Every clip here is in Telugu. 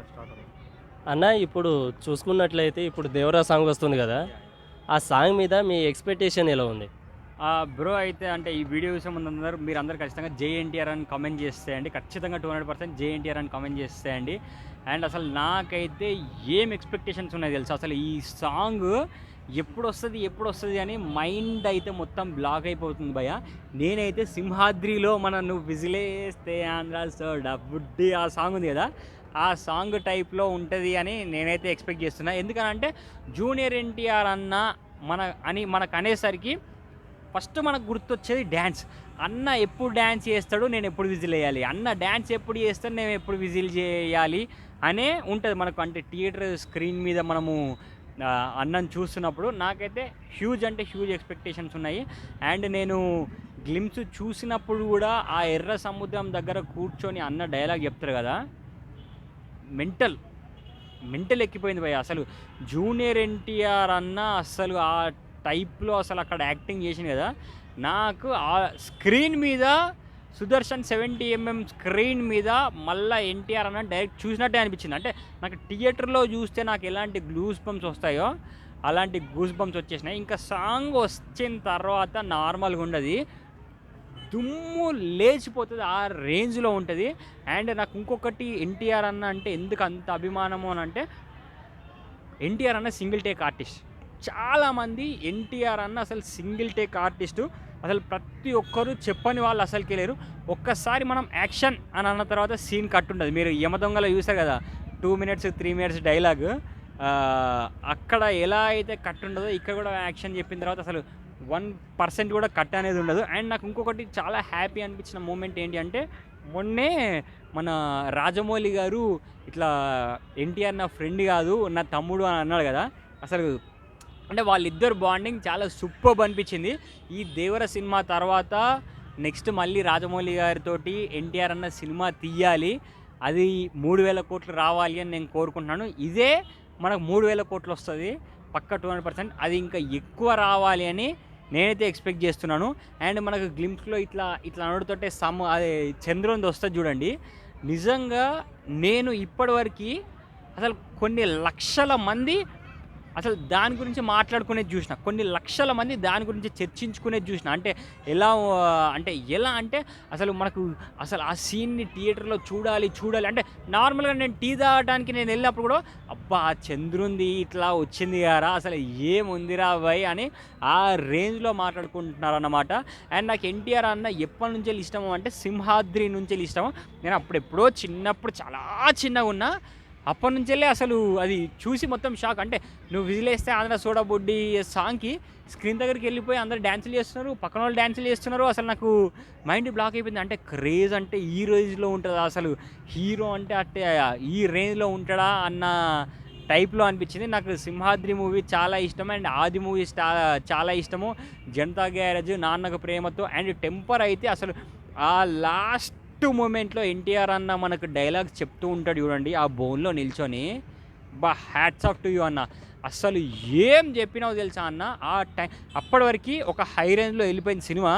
స్టార్ట్ అవుతుంది. అన్న ఇప్పుడు చూసుకున్నట్లయితే ఇప్పుడు 'దేవరా' సాంగ్ వస్తుంది కదా! ఆ సాంగ్ మీద మీ ఎక్స్‌పెక్టేషన్ ఎలా ఉంది? బ్రో అయితే అంటే ఈ వీడియో చూసే ముందు మీరందరూ ఖచ్చితంగా జై ఎన్టీఆర్ అని కామెంట్ చేసేయండి. ఖచ్చితంగా 200% జై ఎన్టీఆర్ అని కామెంట్ చేసేయండి. అండ్ అసలు నాకైతే ఏం ఎక్స్‌పెక్టేషన్స్ ఉన్నాయో తెలుసా? అసలు ఈ సాంగ్ ఎప్పుడొస్తది అని మైండ్ అయితే మొత్తం బ్లాక్ అయిపోతుంది భయ్యా. నేనైతే 'సింహాద్రిలో' నువ్వు విజిలేస్తే ఆంధ్ర సోడా బుడ్డి ఆ సాంగ్ ఉంది కదా! ఆ సాంగ్ టైప్‌లో ఉంటది అని నేనైతే ఎక్స్‌పెక్ట్ చేస్తున్నా. ఎందుకనంటే జూనియర్ ఎన్టీఆర్ మనకనేసరికి ఫస్ట్ మనకు గుర్తొచ్చేది డ్యాన్స్. అన్న ఎప్పుడు డ్యాన్స్ చేస్తాడు, నేను ఎప్పుడు విజిల్ వేయాలి, అన్న డ్యాన్స్ ఎప్పుడు చేస్తాడు, నేను ఎప్పుడు విజిల్ చేయాలి అనే ఉంటుంది మనకు. అంటే థియేటర్ స్క్రీన్ మీద మనము అన్నని చూస్తున్నప్పుడు నాకైతే హ్యూజ్ ఎక్స్పెక్టేషన్స్ ఉన్నాయి. అండ్ నేను గ్లిమ్స్ చూసినప్పుడు కూడా ఆ ఎర్ర సముద్రం దగ్గర కూర్చొని అన్న డైలాగ్ చెప్తారు కదా, మెంటల్ ఎక్కిపోయింది భయ్య. అసలు జూనియర్ ఎన్టీఆర్ అన్న అసలు ఆ టైప్లో అసలు అక్కడ యాక్టింగ్ చేసింది కదా, నాకు ఆ స్క్రీన్ మీద సుదర్శన్ 70mm స్క్రీన్ మీద మళ్ళీ ఎన్టీఆర్ అన్న డైరెక్ట్ చూసినట్టే అనిపించింది. అంటే నాకు థియేటర్లో చూస్తే నాకు ఎలాంటి గూస్ బంప్స్ వస్తాయో అలాంటి గూస్ బంప్స్ వచ్చేసినాయి. ఇంకా సాంగ్ వచ్చిన తర్వాత నార్మల్గా ఉండదు, దుమ్ము లేచిపోతుంది, ఆ రేంజ్లో ఉంటుంది. అండ్ నాకు ఇంకొకటి ఎన్టీఆర్ అన్న అంటే ఎందుకు అంత అభిమానము అని అంటే, ఎన్టీఆర్ అన్న సింగిల్ టేక్ ఆర్టిస్ట్. చాలామంది ఎన్టీఆర్ అన్న అసలు సింగిల్ టేక్ ఆర్టిస్టు, అసలు ప్రతి ఒక్కరూ చెప్పని వాళ్ళు అసలుకే లేరు. ఒక్కసారి మనం యాక్షన్ అని అన్న తర్వాత సీన్ కట్ ఉంటుంది. మీరు యమదొంగలో చూసారు కదా 2 minutes 3 minutes డైలాగ్, అక్కడ ఎలా అయితే కట్ ఉండదో ఇక్కడ కూడా యాక్షన్ చెప్పిన తర్వాత అసలు 1% కూడా కట్ అనేది ఉండదు. అండ్ నాకు ఇంకొకటి చాలా హ్యాపీ అనిపించిన మూమెంట్ ఏంటి అంటే, మొన్నే మన రాజమౌళి గారు ఇట్లా ఎన్టీఆర్ నా ఫ్రెండ్ కాదు నా తమ్ముడు అని అన్నాడు కదా, అసలు అంటే వాళ్ళిద్దరు బాండింగ్ చాలా సూపర్బ్ అనిపించింది. ఈ 'దేవర' సినిమా తర్వాత నెక్స్ట్ మళ్ళీ రాజమౌళి గారితోటి ఎన్టీఆర్ అన్న సినిమా తీయాలి, అది 3,000 కోట్లు రావాలి అని నేను కోరుకుంటున్నాను. ఇదే మనకు 3,000 కోట్లు వస్తుంది పక్క 200%. అది ఇంకా ఎక్కువ రావాలి అని నేనైతే ఎక్స్పెక్ట్ చేస్తున్నాను. అండ్ మనకు గ్లింప్స్లో ఇట్లా నడుతుంటే అదే చంద్రునిది వస్తుంది చూడండి, నిజంగా నేను ఇప్పటివరకు అసలు కొన్ని లక్షల మంది అసలు దాని గురించి మాట్లాడుకునేది చూసిన, కొన్ని లక్షల మంది దాని గురించి చర్చించుకునేది చూసిన. అంటే ఎలా అంటే అసలు మనకు అసలు ఆ సీన్ని థియేటర్లో చూడాలి అంటే నార్మల్గా నేను టీ తాగడానికి నేను వెళ్ళినప్పుడు కూడా అబ్బా చంద్రుంది ఇట్లా వచ్చింది గారా, అసలు ఏముందిరా భయ్ అని ఆ రేంజ్లో మాట్లాడుకుంటున్నారు అన్నమాట. అండ్ నాకు ఎన్టీఆర్ అన్న ఎప్పటి నుంచి ఇష్టము అంటే, సింహాద్రి నుంచి ఇష్టము. నేను అప్పుడెప్పుడో చిన్నప్పుడు చాలా చిన్నగా ఉన్నా, అప్పటి నుంచెల్లే అసలు అది చూసి మొత్తం షాక్. అంటే నువ్వు విజిలేస్తే ఆంధ్ర సోడా బొడ్డి సాంగ్కి స్క్రీన్ దగ్గరికి వెళ్ళిపోయి అందరు డ్యాన్సులు చేస్తున్నారు, పక్కన వాళ్ళు డ్యాన్సులు చేస్తున్నారు, అసలు నాకు మైండ్ బ్లాక్ అయిపోయింది. అంటే క్రేజ్ అంటే ఈ రేంజ్లో ఉంటుందా, అసలు హీరో అంటే ఈ రేంజ్లో ఉంటాడా అన్న టైప్లో అనిపించింది. నాకు సింహాద్రి మూవీ చాలా ఇష్టం, అండ్ ఆది మూవీ చాలా ఇష్టము, Janata garage, Nannaku Prematho. And temper అయితే అసలు ఆ లాస్ట్ మూమెంట్లో ఎన్టీఆర్ అన్న మనకు డైలాగ్ చెప్తూ ఉంటాడు చూడండి, ఆ బోన్లో నిల్చొని, హ్యాట్స్ ఆఫ్ టు యూ అన్న. అస్సలు ఏం చెప్పినావు తెలుసా అన్న, ఆ టైం అప్పటి వరకు ఒక హై రేంజ్లో వెళ్ళిపోయింది సినిమా,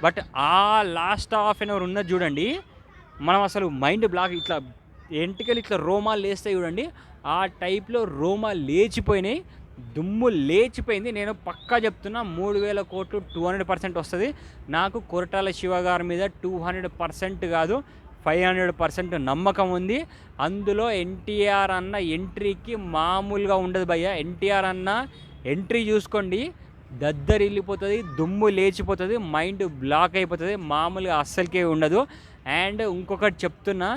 బట్ ఆ లాస్ట్ హాఫ్ అన్ అవర్ ఉన్నది చూడండి, మనం అసలు మైండ్ బ్లాక్, ఇట్లా ఎంటికలు ఇట్లా రోమాలు లేస్తాయి చూడండి, ఆ టైప్లో రోమాలు లేచిపోయినాయి, దుమ్ము లేచిపోయింది. నేను పక్కా చెప్తున్నా 3,000 కోట్లు 200% వస్తుంది. నాకు కొరటాల శివ గారి మీద 200% కాదు 500% నమ్మకం ఉంది. అందులో ఎన్టీఆర్ అన్న ఎంట్రీకి మామూలుగా ఉండదు భయ్య. ఎన్టీఆర్ అన్న ఎంట్రీ చూసుకోండి, దద్దరిల్లిపోతుంది, దుమ్ము లేచిపోతుంది, మైండ్ బ్లాక్ అయిపోతుంది, మామూలుగా అస్సలకే ఉండదు. అండ్ ఇంకొకటి చెప్తున్నా,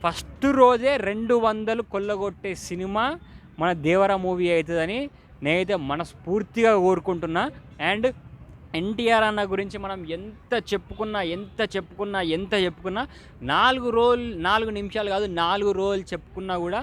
ఫస్ట్ రోజే 200 కొల్లగొట్టే సినిమా మన 'దేవరా' మూవీ అవుతుందని నేనైతే మనస్ఫూర్తిగా కోరుకుంటున్నా. అండ్ ఎన్టీఆర్ అన్న గురించి మనం ఎంత చెప్పుకున్నా 4 నిమిషాలు కాదు 4 రోజులు చెప్పుకున్నా కూడా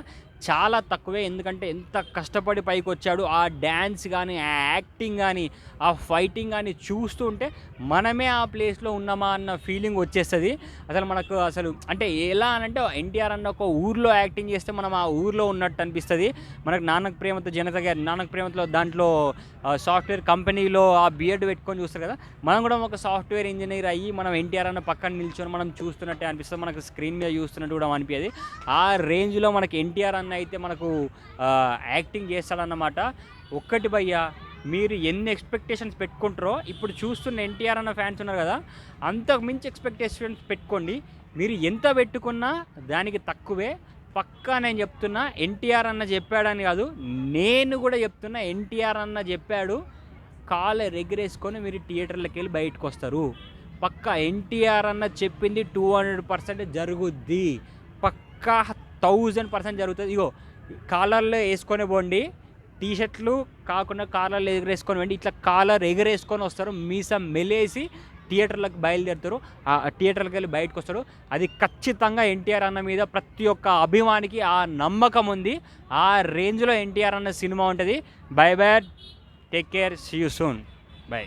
చాలా తక్కువే. ఎందుకంటే ఎంత కష్టపడి పైకి వచ్చాడు, ఆ డ్యాన్స్ కానీ, ఆ యాక్టింగ్ కానీ, ఆ ఫైటింగ్ కానీ చూస్తుంటే మనమే ఆ ప్లేస్లో ఉన్నామా అన్న ఫీలింగ్ వచ్చేస్తుంది. అసలు మనకు అసలు అంటే ఎలా అనంటే ఎన్టీఆర్ అన్న ఒక ఊర్లో యాక్టింగ్ చేస్తే మనం ఆ ఊర్లో ఉన్నట్టు అనిపిస్తుంది. మనకు నాన్నకు ప్రేమతో జనత గారి నాన్నకు ప్రేమతో దాంట్లో సాఫ్ట్వేర్ కంపెనీలో ఆ బియర్డ్ పెట్టుకొని చూస్తారు కదా, మనం కూడా ఒక సాఫ్ట్వేర్ ఇంజనీర్ అయ్యి మనం ఎన్టీఆర్ అన్న పక్కన నిల్చొని మనం చూస్తున్నట్టే అనిపిస్తుంది. మనకు స్క్రీన్ మీద చూస్తున్నట్టు కూడా అనిపించేది. ఆ రేంజ్లో మనకి ఎన్టీఆర్ అన్న అయితే మనకు యాక్టింగ్ చేస్తాడన్నమాట. ఒక్కటి భయ్యా, మీరు ఎన్ని ఎక్స్పెక్టేషన్స్ పెట్టుకుంటారో ఇప్పుడు చూస్తున్న ఎన్టీఆర్ అన్న ఫ్యాన్స్ ఉన్నారు కదా, అంతకు మించి ఎక్స్పెక్టేషన్స్ పెట్టుకోండి. మీరు ఎంత పెట్టుకున్నా దానికి తక్కువే. పక్కా నేను చెప్తున్నా, ఎన్టీఆర్ అన్న చెప్పాడని కాదు, నేను కూడా చెప్తున్నా, ఎన్టీఆర్ అన్న చెప్పాడు, కాలర్ ఎగరేసుకొని మీరు థియేటర్లోకి వెళ్ళి బయటకు వస్తారు. పక్కా ఎన్టీఆర్ అన్న చెప్పింది 200% జరుగుద్ది. పక్కా 1000% జరుగుతుంది. ఇగో కాలర్లో వేసుకొని పోండి, టీషర్ట్లు కాకుండా కాలర్లు ఎగరేసుకొని పోండి, ఇట్లా కాలర్ ఎగరేసుకొని వస్తారు, మీసం మెలేసి థియేటర్లకు బయలుదేరుతారు. ఆ థియేటర్కి వెళ్ళి బయటకు వస్తారు. అది ఖచ్చితంగా ఎన్టీఆర్ అన్న మీద ప్రతి ఒక్క అభిమానికి ఆ నమ్మకం ఉంది. ఆ రేంజ్లో ఎన్టీఆర్ అన్న సినిమా ఉంటుంది. Bye bye, take care, see you soon, by.